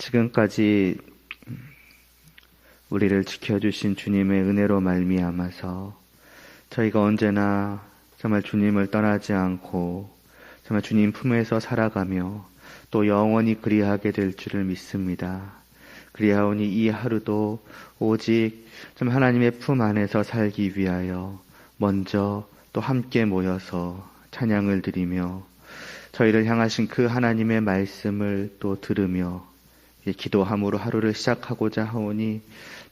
지금까지 우리를 지켜주신 주님의 은혜로 말미암아서 저희가 언제나 정말 주님을 떠나지 않고 정말 주님 품에서 살아가며 또 영원히 그리하게 될 줄을 믿습니다. 그리하오니 이 하루도 오직 정말 하나님의 품 안에서 살기 위하여 먼저 또 함께 모여서 찬양을 드리며 저희를 향하신 그 하나님의 말씀을 또 들으며 기도함으로 하루를 시작하고자 하오니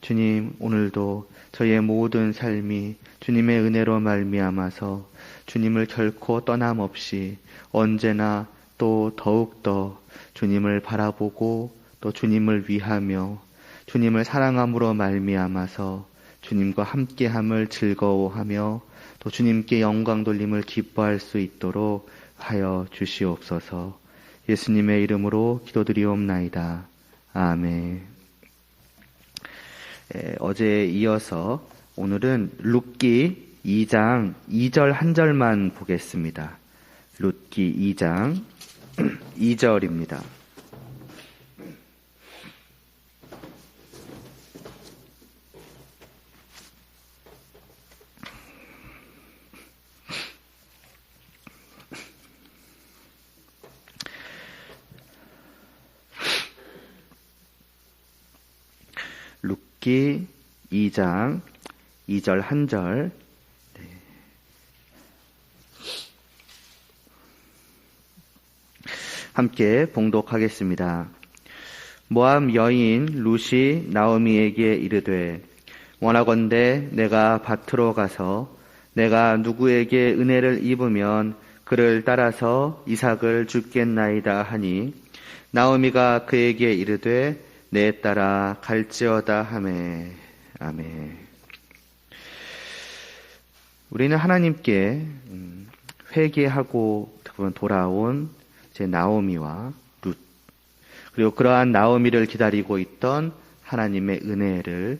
주님, 오늘도 저희의 모든 삶이 주님의 은혜로 말미암아서 주님을 결코 떠남없이 언제나 또 더욱더 주님을 바라보고 또 주님을 위하며 주님을 사랑함으로 말미암아서 주님과 함께함을 즐거워하며 또 주님께 영광 돌림을 기뻐할 수 있도록 하여 주시옵소서. 예수님의 이름으로 기도드리옵나이다. 아멘. 어제에 이어서 오늘은 룻기 2장 2절 한 절만 보겠습니다. 룻기 2장 2절입니다. 룻기 2장 2절 한 절. 함께 봉독하겠습니다. 모압 여인 룻이 나오미에게 이르되 원하건대 내가 밭으로 가서 내가 누구에게 은혜를 입으면 그를 따라서 이삭을 줍겠나이다 하니 나오미가 그에게 이르되 내 따라 갈지어다 하매. 아멘. 우리는 하나님께 회개하고 돌아온 나오미와 룻, 그리고 그러한 나오미를 기다리고 있던 하나님의 은혜를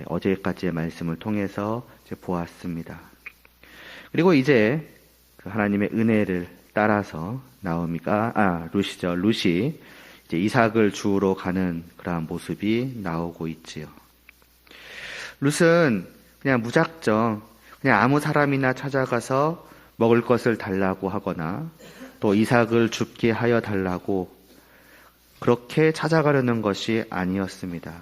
어제까지의 말씀을 통해서 보았습니다. 그리고 이제 그 하나님의 은혜를 따라서 룻이 이삭을 주우러 가는 그러한 모습이 나오고 있지요. 룻은 그냥 무작정 그냥 아무 사람이나 찾아가서 먹을 것을 달라고 하거나 또 이삭을 줍게 하여 달라고 그렇게 찾아가려는 것이 아니었습니다.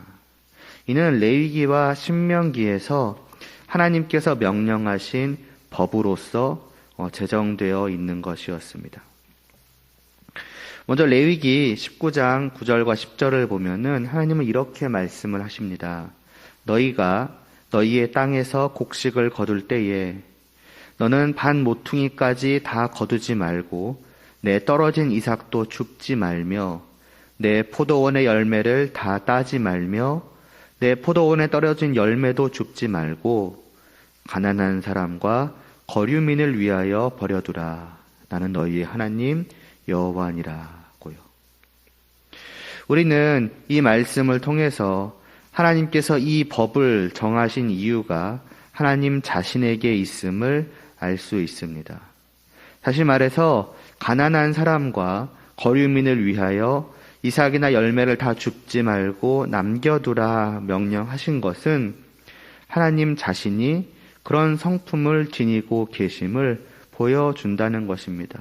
이는 레위기와 신명기에서 하나님께서 명령하신 법으로서 제정되어 있는 것이었습니다. 먼저 레위기 19장 9절과 10절을 보면은 하나님은 이렇게 말씀을 하십니다. 너희가 너희의 땅에서 곡식을 거둘 때에 너는 반 모퉁이까지 다 거두지 말고 내 떨어진 이삭도 줍지 말며 내 포도원의 열매를 다 따지 말며 내 포도원에 떨어진 열매도 줍지 말고 가난한 사람과 거류민을 위하여 버려두라. 나는 너희의 하나님 여호와니라고요. 우리는 이 말씀을 통해서 하나님께서 이 법을 정하신 이유가 하나님 자신에게 있음을 알 수 있습니다. 다시 말해서 가난한 사람과 거류민을 위하여 이삭이나 열매를 다 줍지 말고 남겨두라 명령하신 것은 하나님 자신이 그런 성품을 지니고 계심을 보여준다는 것입니다.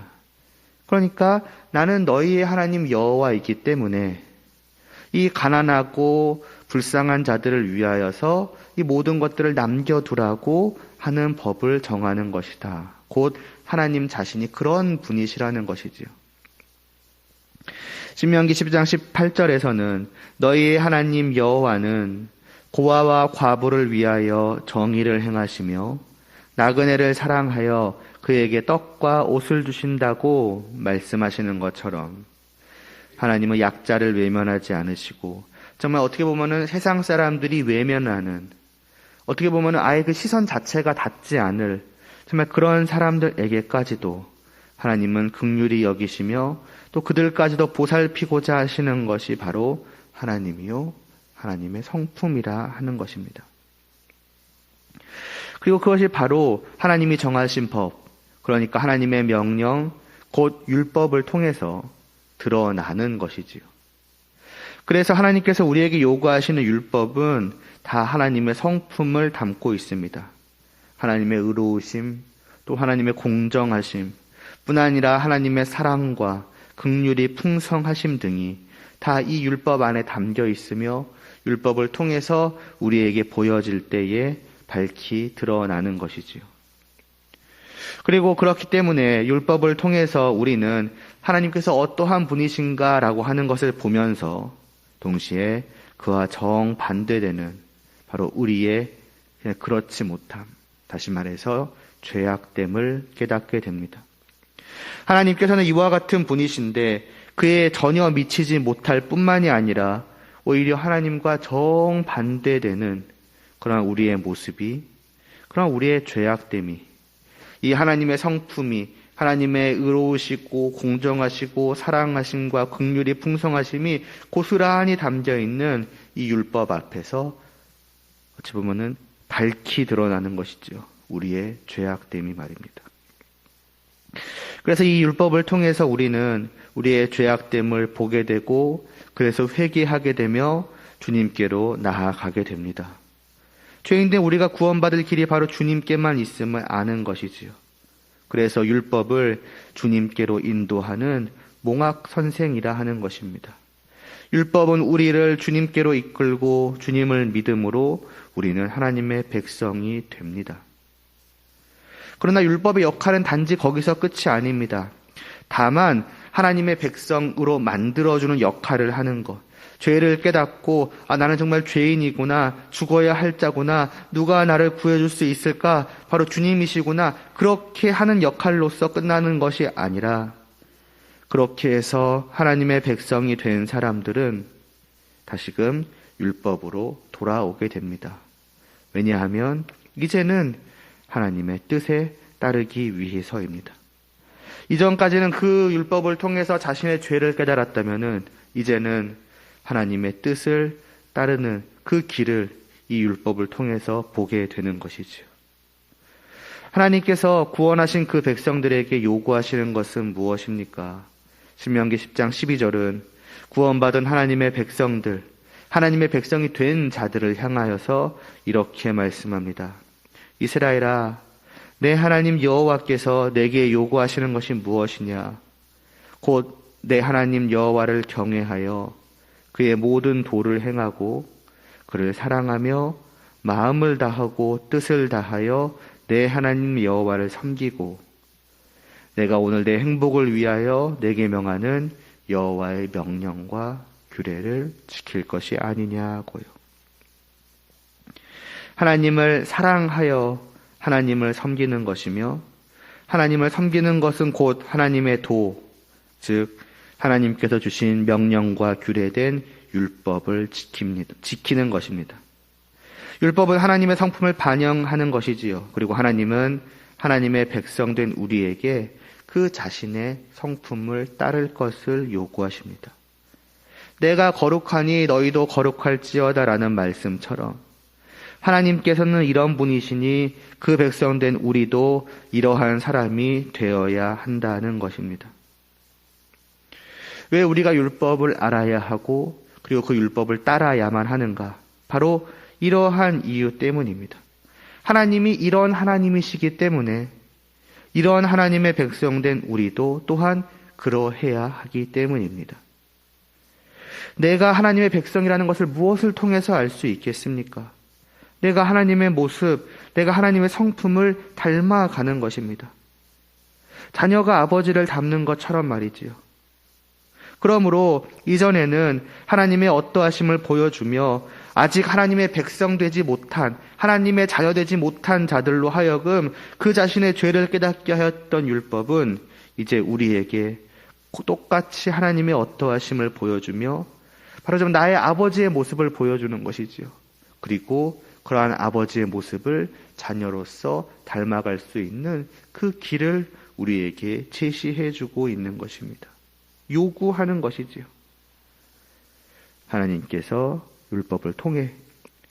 그러니까 나는 너희의 하나님 여호와이기 때문에 이 가난하고 불쌍한 자들을 위하여서 이 모든 것들을 남겨두라고 하는 법을 정하는 것이다. 곧 하나님 자신이 그런 분이시라는 것이지요. 신명기 10장 18절에서는 너희의 하나님 여호와는 고아와 과부를 위하여 정의를 행하시며 나그네를 사랑하여 그에게 떡과 옷을 주신다고 말씀하시는 것처럼 하나님은 약자를 외면하지 않으시고 정말 어떻게 보면은 세상 사람들이 외면하는 어떻게 보면은 아예 그 시선 자체가 닿지 않을 정말 그런 사람들에게까지도 하나님은 긍휼히 여기시며 또 그들까지도 보살피고자 하시는 것이 바로 하나님이요 하나님의 성품이라 하는 것입니다. 그리고 그것이 바로 하나님이 정하신 법, 그러니까 하나님의 명령, 곧 율법을 통해서 드러나는 것이지요. 그래서 하나님께서 우리에게 요구하시는 율법은 다 하나님의 성품을 담고 있습니다. 하나님의 의로우심, 또 하나님의 공정하심, 뿐 아니라 하나님의 사랑과 긍휼이 풍성하심 등이 다 이 율법 안에 담겨 있으며 율법을 통해서 우리에게 보여질 때에 밝히 드러나는 것이지요. 그리고 그렇기 때문에 율법을 통해서 우리는 하나님께서 어떠한 분이신가라고 하는 것을 보면서 동시에 그와 정반대되는 바로 우리의 그렇지 못함, 다시 말해서 죄악됨을 깨닫게 됩니다. 하나님께서는 이와 같은 분이신데 그에 전혀 미치지 못할 뿐만이 아니라 오히려 하나님과 정반대되는 그런 우리의 모습이, 그런 우리의 죄악됨이, 이 하나님의 성품이, 하나님의 의로우시고 공정하시고 사랑하심과 긍휼이 풍성하심이 고스란히 담겨있는 이 율법 앞에서 어찌 보면은 밝히 드러나는 것이죠. 우리의 죄악됨이 말입니다. 그래서 이 율법을 통해서 우리는 우리의 죄악됨을 보게 되고 그래서 회개하게 되며 주님께로 나아가게 됩니다. 죄인된 우리가 구원받을 길이 바로 주님께만 있음을 아는 것이지요. 그래서 율법을 주님께로 인도하는 몽학 선생이라 하는 것입니다. 율법은 우리를 주님께로 이끌고 주님을 믿음으로 우리는 하나님의 백성이 됩니다. 그러나 율법의 역할은 단지 거기서 끝이 아닙니다. 다만 하나님의 백성으로 만들어주는 역할을 하는 것, 죄를 깨닫고 나는 정말 죄인이구나, 죽어야 할 자구나, 누가 나를 구해줄 수 있을까, 바로 주님이시구나, 그렇게 하는 역할로서 끝나는 것이 아니라 그렇게 해서 하나님의 백성이 된 사람들은 다시금 율법으로 돌아오게 됩니다. 왜냐하면 이제는 하나님의 뜻에 따르기 위해서입니다. 이전까지는 그 율법을 통해서 자신의 죄를 깨달았다면은 이제는 하나님의 뜻을 따르는 그 길을 이 율법을 통해서 보게 되는 것이지요. 하나님께서 구원하신 그 백성들에게 요구하시는 것은 무엇입니까? 신명기 10장 12절은 구원받은 하나님의 백성들, 하나님의 백성이 된 자들을 향하여서 이렇게 말씀합니다. 이스라엘아, 내 하나님 여호와께서 내게 요구하시는 것이 무엇이냐? 곧 내 하나님 여호와를 경외하여 그의 모든 도를 행하고 그를 사랑하며 마음을 다하고 뜻을 다하여 내 하나님 여호와를 섬기고 내가 오늘 내 행복을 위하여 내게 명하는 여호와의 명령과 규례를 지킬 것이 아니냐고요. 하나님을 사랑하여 하나님을 섬기는 것이며 하나님을 섬기는 것은 곧 하나님의 도, 즉 하나님께서 주신 명령과 규례된 율법을 지키는 것입니다. 율법은 하나님의 성품을 반영하는 것이지요. 그리고 하나님은 하나님의 백성된 우리에게 그 자신의 성품을 따를 것을 요구하십니다. 내가 거룩하니 너희도 거룩할지어다라는 말씀처럼 하나님께서는 이런 분이시니 그 백성된 우리도 이러한 사람이 되어야 한다는 것입니다. 왜 우리가 율법을 알아야 하고 그리고 그 율법을 따라야만 하는가? 바로 이러한 이유 때문입니다. 하나님이 이런 하나님이시기 때문에 이런 하나님의 백성된 우리도 또한 그러해야 하기 때문입니다. 내가 하나님의 백성이라는 것을 무엇을 통해서 알 수 있겠습니까? 내가 하나님의 모습, 내가 하나님의 성품을 닮아가는 것입니다. 자녀가 아버지를 닮는 것처럼 말이지요. 그러므로 이전에는 하나님의 어떠하심을 보여주며 아직 하나님의 백성 되지 못한, 하나님의 자녀 되지 못한 자들로 하여금 그 자신의 죄를 깨닫게 하였던 율법은 이제 우리에게 똑같이 하나님의 어떠하심을 보여주며 바로 좀 나의 아버지의 모습을 보여주는 것이지요. 그리고 그러한 아버지의 모습을 자녀로서 닮아갈 수 있는 그 길을 우리에게 제시해주고 있는 것입니다. 요구하는 것이지요. 하나님께서 율법을 통해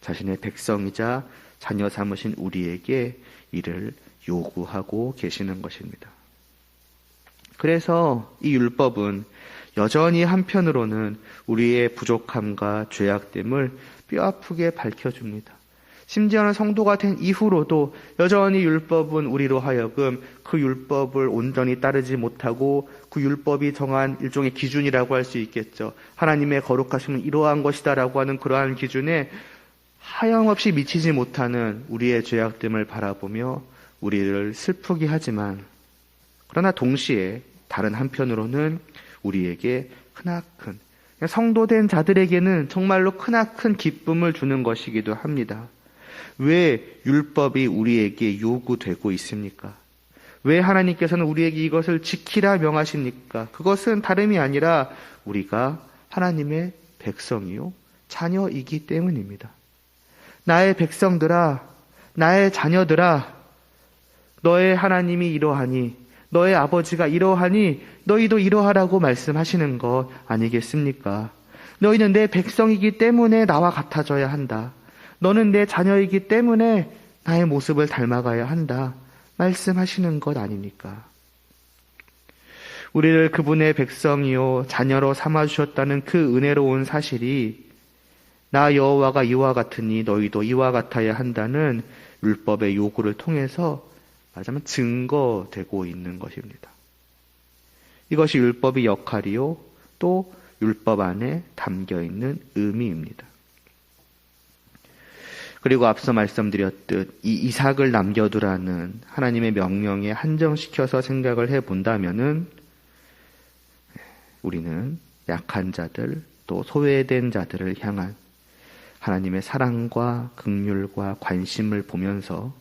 자신의 백성이자 자녀 삼으신 우리에게 이를 요구하고 계시는 것입니다. 그래서 이 율법은 여전히 한편으로는 우리의 부족함과 죄악됨을 뼈아프게 밝혀줍니다. 심지어는 성도가 된 이후로도 여전히 율법은 우리로 하여금 그 율법을 온전히 따르지 못하고 그 율법이 정한 일종의 기준이라고 할 수 있겠죠. 하나님의 거룩하심은 이러한 것이다라고 하는 그러한 기준에 하염없이 미치지 못하는 우리의 죄악됨을 바라보며 우리를 슬프게 하지만, 그러나 동시에 다른 한편으로는 우리에게 크나큰, 성도된 자들에게는 정말로 크나큰 기쁨을 주는 것이기도 합니다. 왜 율법이 우리에게 요구되고 있습니까? 왜 하나님께서는 우리에게 이것을 지키라 명하십니까? 그것은 다름이 아니라 우리가 하나님의 백성이요 자녀이기 때문입니다. 나의 백성들아, 나의 자녀들아, 너의 하나님이 이러하니, 너의 아버지가 이러하니 너희도 이러하라고 말씀하시는 것 아니겠습니까? 너희는 내 백성이기 때문에 나와 같아져야 한다. 너는 내 자녀이기 때문에 나의 모습을 닮아가야 한다. 말씀하시는 것 아닙니까? 우리를 그분의 백성이요 자녀로 삼아주셨다는 그 은혜로운 사실이 나 여호와가 이와 같으니 너희도 이와 같아야 한다는 율법의 요구를 통해서 말하자면 증거되고 있는 것입니다. 이것이 율법의 역할이요 또 율법 안에 담겨있는 의미입니다. 그리고 앞서 말씀드렸듯 이 이삭을 남겨두라는 하나님의 명령에 한정시켜서 생각을 해본다면은 우리는 약한 자들 또 소외된 자들을 향한 하나님의 사랑과 긍휼과 관심을 보면서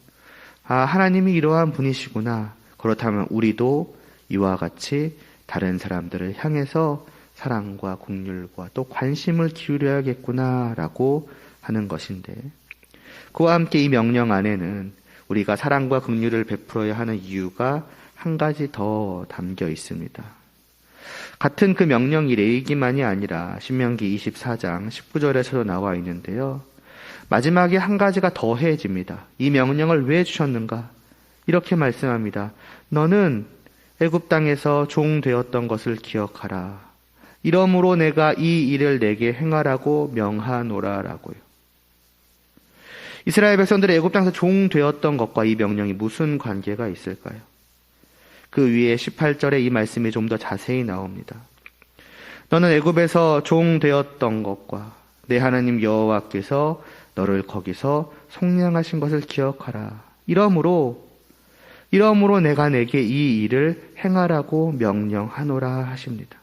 하나님이 이러한 분이시구나. 그렇다면 우리도 이와 같이 다른 사람들을 향해서 사랑과 긍휼과 또 관심을 기울여야겠구나라고 하는 것인데, 그와 함께 이 명령 안에는 우리가 사랑과 긍휼을 베풀어야 하는 이유가 한 가지 더 담겨 있습니다. 같은 그 명령이 레위기만이 아니라 신명기 24장 19절에서도 나와 있는데요. 마지막에 한 가지가 더해집니다. 이 명령을 왜 주셨는가? 이렇게 말씀합니다. 너는 애굽 땅에서 종 되었던 것을 기억하라. 이러므로 내가 이 일을 내게 행하라고 명하노라라고요. 이스라엘 백성들이 애굽 땅에서 종 되었던 것과 이 명령이 무슨 관계가 있을까요? 그 위에 18절에 이 말씀이 좀 더 자세히 나옵니다. 너는 애굽에서 종 되었던 것과 내 하나님 여호와께서 너를 거기서 속량하신 것을 기억하라. 이러므로 내가 내게 이 일을 행하라고 명령하노라 하십니다.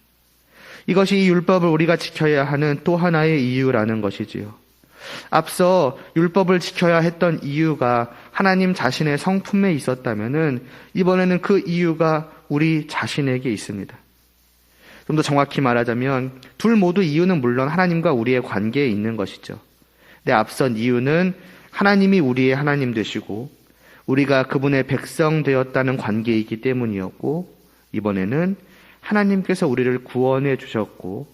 이것이 이 율법을 우리가 지켜야 하는 또 하나의 이유라는 것이지요. 앞서 율법을 지켜야 했던 이유가 하나님 자신의 성품에 있었다면은 이번에는 그 이유가 우리 자신에게 있습니다. 좀 더 정확히 말하자면 둘 모두 이유는 물론 하나님과 우리의 관계에 있는 것이죠. 근데 앞선 이유는 하나님이 우리의 하나님 되시고 우리가 그분의 백성 되었다는 관계이기 때문이었고, 이번에는 하나님께서 우리를 구원해 주셨고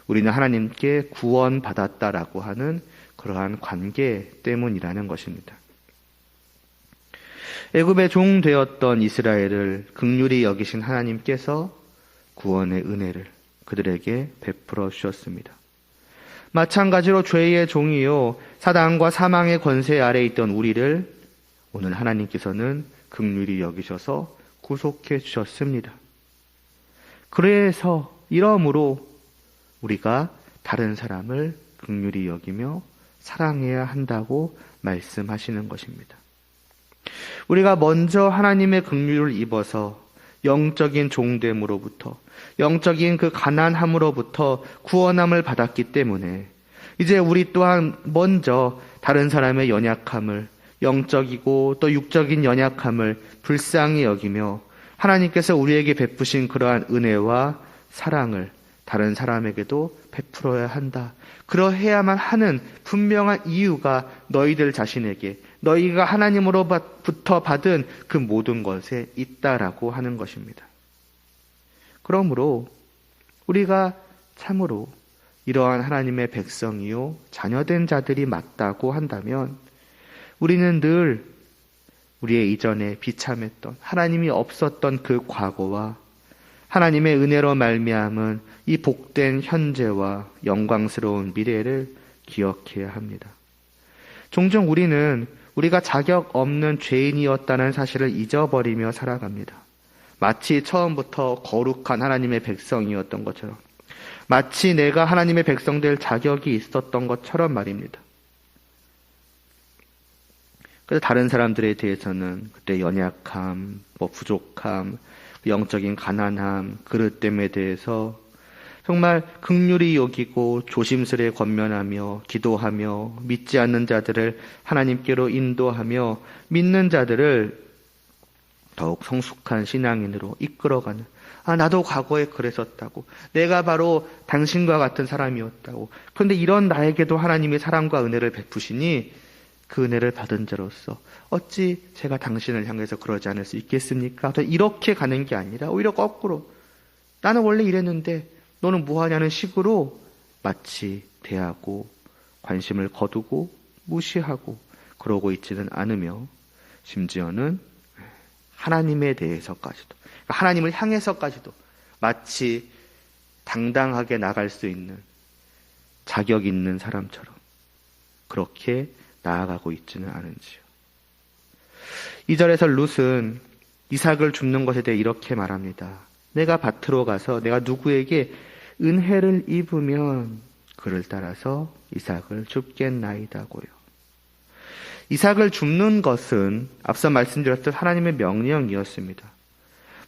우리는 하나님께 구원받았다라고 하는 그러한 관계 때문이라는 것입니다. 애굽의 종 되었던 이스라엘을 긍휼히 여기신 하나님께서 구원의 은혜를 그들에게 베풀어 주셨습니다. 마찬가지로 죄의 종이요 사단과 사망의 권세 아래에 있던 우리를 오늘 하나님께서는 긍휼히 여기셔서 구속해 주셨습니다. 그래서 이러므로 우리가 다른 사람을 긍휼히 여기며 사랑해야 한다고 말씀하시는 것입니다. 우리가 먼저 하나님의 긍휼을 입어서 영적인 종됨으로부터, 영적인 그 가난함으로부터 구원함을 받았기 때문에 이제 우리 또한 먼저 다른 사람의 연약함을, 영적이고 또 육적인 연약함을 불쌍히 여기며 하나님께서 우리에게 베푸신 그러한 은혜와 사랑을 다른 사람에게도 베풀어야 한다. 그러해야만 하는 분명한 이유가 너희들 자신에게, 너희가 하나님으로부터 받은 그 모든 것에 있다라고 하는 것입니다. 그러므로 우리가 참으로 이러한 하나님의 백성이요 자녀된 자들이 맞다고 한다면 우리는 늘 우리의 이전에 비참했던 하나님이 없었던 그 과거와 하나님의 은혜로 말미암은 이 복된 현재와 영광스러운 미래를 기억해야 합니다. 종종 우리는 우리가 자격 없는 죄인이었다는 사실을 잊어버리며 살아갑니다. 마치 처음부터 거룩한 하나님의 백성이었던 것처럼, 마치 내가 하나님의 백성 될 자격이 있었던 것처럼 말입니다. 그래서 다른 사람들에 대해서는 그때 연약함, 부족함, 영적인 가난함, 그릇됨에 대해서 정말 긍휼히 여기고 조심스레 권면하며 기도하며 믿지 않는 자들을 하나님께로 인도하며 믿는 자들을 더욱 성숙한 신앙인으로 이끌어가는, 나도 과거에 그랬었다고, 내가 바로 당신과 같은 사람이었다고, 그런데 이런 나에게도 하나님의 사랑과 은혜를 베푸시니 그 은혜를 받은 자로서 어찌 제가 당신을 향해서 그러지 않을 수 있겠습니까? 이렇게 가는 게 아니라 오히려 거꾸로, 나는 원래 이랬는데 너는 뭐하냐는 식으로 마치 대하고 관심을 거두고 무시하고 그러고 있지는 않으며, 심지어는 하나님에 대해서까지도, 하나님을 향해서까지도 마치 당당하게 나갈 수 있는 자격 있는 사람처럼 그렇게 나아가고 있지는 않은지요. 2절에서 룻은 이삭을 줍는 것에 대해 이렇게 말합니다. 내가 밭으로 가서 내가 누구에게 은혜를 입으면 그를 따라서 이삭을 줍겠나이다고요. 이삭을 줍는 것은 앞서 말씀드렸던 하나님의 명령이었습니다.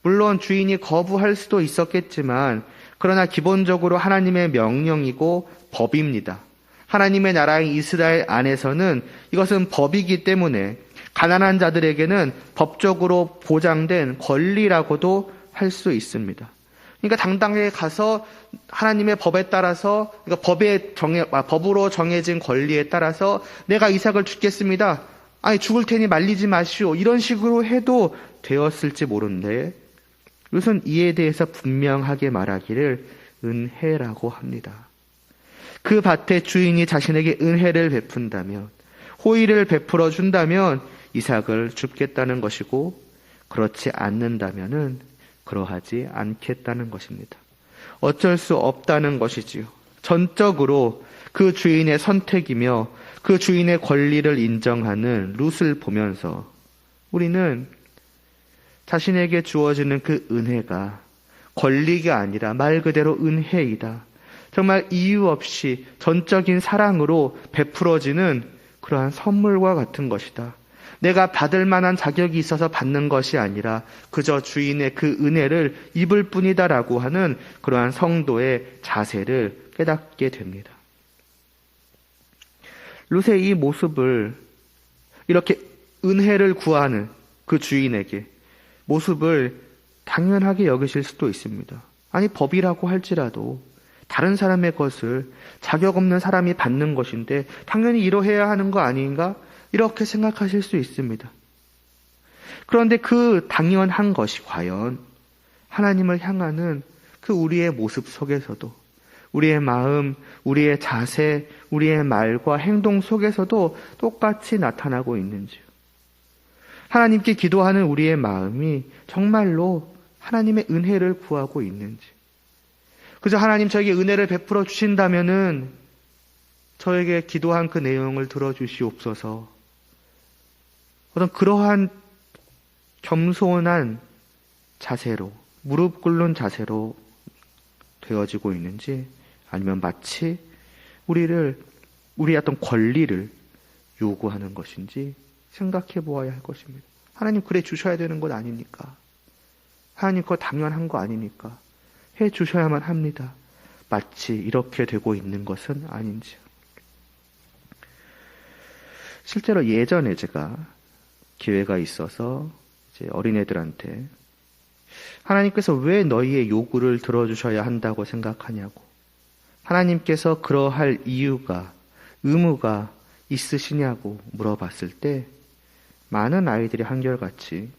물론 주인이 거부할 수도 있었겠지만, 그러나 기본적으로 하나님의 명령이고 법입니다. 하나님의 나라인 이스라엘 안에서는 이것은 법이기 때문에 가난한 자들에게는 법적으로 보장된 권리라고도 할 수 있습니다. 그러니까 당당하게 가서 하나님의 법에 따라서, 그러니까 법으로 정해진 권리에 따라서 내가 이삭을 죽겠습니다. 죽을 테니 말리지 마시오. 이런 식으로 해도 되었을지 모르는데, 룻은 이에 대해서 분명하게 말하기를 은혜라고 합니다. 그 밭의 주인이 자신에게 은혜를 베푼다면, 호의를 베풀어 준다면 이삭을 줍겠다는 것이고, 그렇지 않는다면은 그러하지 않겠다는 것입니다. 어쩔 수 없다는 것이지요. 전적으로 그 주인의 선택이며 그 주인의 권리를 인정하는 룻을 보면서 우리는 자신에게 주어지는 그 은혜가 권리가 아니라 말 그대로 은혜이다. 정말 이유 없이 전적인 사랑으로 베풀어지는 그러한 선물과 같은 것이다. 내가 받을 만한 자격이 있어서 받는 것이 아니라 그저 주인의 그 은혜를 입을 뿐이다라고 하는 그러한 성도의 자세를 깨닫게 됩니다. 룻의 이 모습을, 이렇게 은혜를 구하는 그 주인에게 모습을 당연하게 여기실 수도 있습니다. 법이라고 할지라도 다른 사람의 것을 자격 없는 사람이 받는 것인데 당연히 이러해야 하는 거 아닌가? 이렇게 생각하실 수 있습니다. 그런데 그 당연한 것이 과연 하나님을 향하는 그 우리의 모습 속에서도, 우리의 마음, 우리의 자세, 우리의 말과 행동 속에서도 똑같이 나타나고 있는지요. 하나님께 기도하는 우리의 마음이 정말로 하나님의 은혜를 구하고 있는지, 그저 하나님 저에게 은혜를 베풀어 주신다면은 저에게 기도한 그 내용을 들어주시옵소서, 어떤 그러한 겸손한 자세로, 무릎 꿇는 자세로 되어지고 있는지, 아니면 마치 우리의 어떤 권리를 요구하는 것인지 생각해 보아야 할 것입니다. 하나님 그래 주셔야 되는 것 아닙니까? 하나님 그거 당연한 거 아닙니까? 해 주셔야만 합니다. 마치 이렇게 되고 있는 것은 아닌지요. 실제로 예전에 제가 기회가 있어서 이제 어린애들한테 하나님께서 왜 너희의 요구를 들어주셔야 한다고 생각하냐고, 하나님께서 그러할 이유가, 의무가 있으시냐고 물어봤을 때 많은 아이들이 한결같이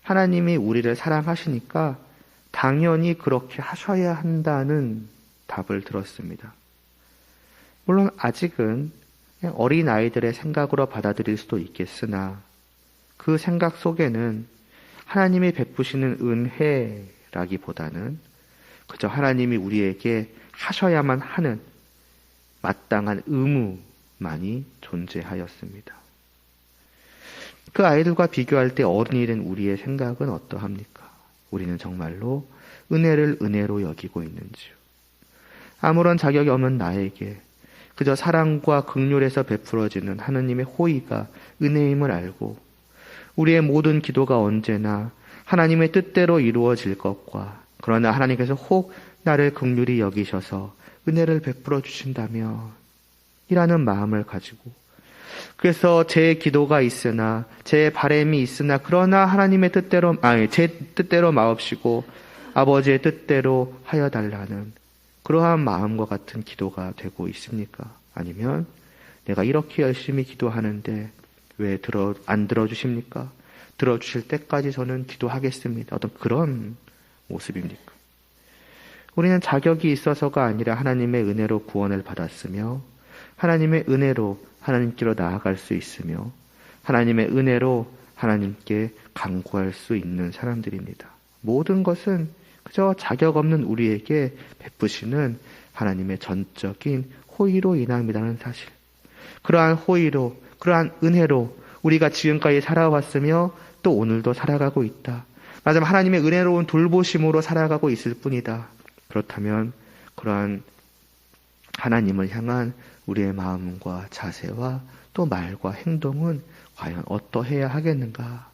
하나님이 우리를 사랑하시니까 당연히 그렇게 하셔야 한다는 답을 들었습니다. 물론 아직은 그냥 어린 아이들의 생각으로 받아들일 수도 있겠으나 그 생각 속에는 하나님이 베푸시는 은혜라기보다는 그저 하나님이 우리에게 하셔야만 하는 마땅한 의무만이 존재하였습니다. 그 아이들과 비교할 때 어른이 된 우리의 생각은 어떠합니까? 우리는 정말로 은혜를 은혜로 여기고 있는지요? 아무런 자격이 없는 나에게 그저 사랑과 긍휼에서 베풀어지는 하나님의 호의가 은혜임을 알고 우리의 모든 기도가 언제나 하나님의 뜻대로 이루어질 것과 그러나 하나님께서 혹 나를 긍휼히 여기셔서 은혜를 베풀어 주신다면 이라는 마음을 가지고 그래서 제 기도가 있으나 제 바람이 있으나 그러나 하나님의 뜻대로 제 뜻대로 마옵시고 아버지의 뜻대로 하여 달라는 그러한 마음과 같은 기도가 되고 있습니까? 아니면 내가 이렇게 열심히 기도하는데 왜 안 들어주십니까? 들어주실 때까지 저는 기도하겠습니다. 어떤 그런 모습입니까? 우리는 자격이 있어서가 아니라 하나님의 은혜로 구원을 받았으며 하나님의 은혜로 하나님께로 나아갈 수 있으며 하나님의 은혜로 하나님께 간구할 수 있는 사람들입니다. 모든 것은 그저 자격 없는 우리에게 베푸시는 하나님의 전적인 호의로 인함이라는 사실. 그러한 호의로, 그러한 은혜로 우리가 지금까지 살아왔으며 또 오늘도 살아가고 있다. 맞으면 하나님의 은혜로운 돌보심으로 살아가고 있을 뿐이다. 그렇다면 그러한 하나님을 향한 우리의 마음과 자세와 또 말과 행동은 과연 어떠해야 하겠는가?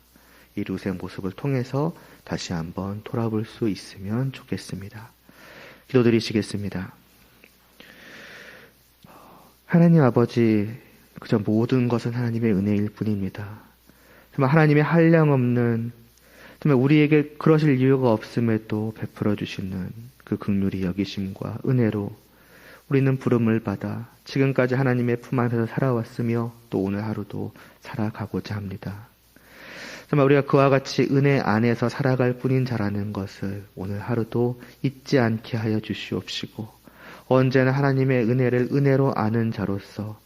이 룻의 모습을 통해서 다시 한번 돌아볼 수 있으면 좋겠습니다. 기도드리시겠습니다. 하나님 아버지, 그저 모든 것은 하나님의 은혜일 뿐입니다. 정말 하나님의 한량없는, 정말 우리에게 그러실 이유가 없음에도 베풀어 주시는 그 긍휼히 여기심과 은혜로 우리는 부름을 받아 지금까지 하나님의 품 안에서 살아왔으며 또 오늘 하루도 살아가고자 합니다. 정말 우리가 그와 같이 은혜 안에서 살아갈 뿐인 자라는 것을 오늘 하루도 잊지 않게 하여 주시옵시고 언제나 하나님의 은혜를 은혜로 아는 자로서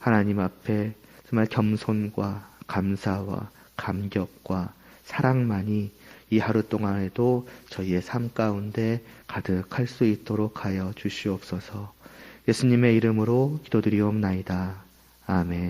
하나님 앞에 정말 겸손과 감사와 감격과 사랑만이 이 하루 동안에도 저희의 삶 가운데 가득할 수 있도록 하여 주시옵소서. 예수님의 이름으로 기도드리옵나이다. 아멘.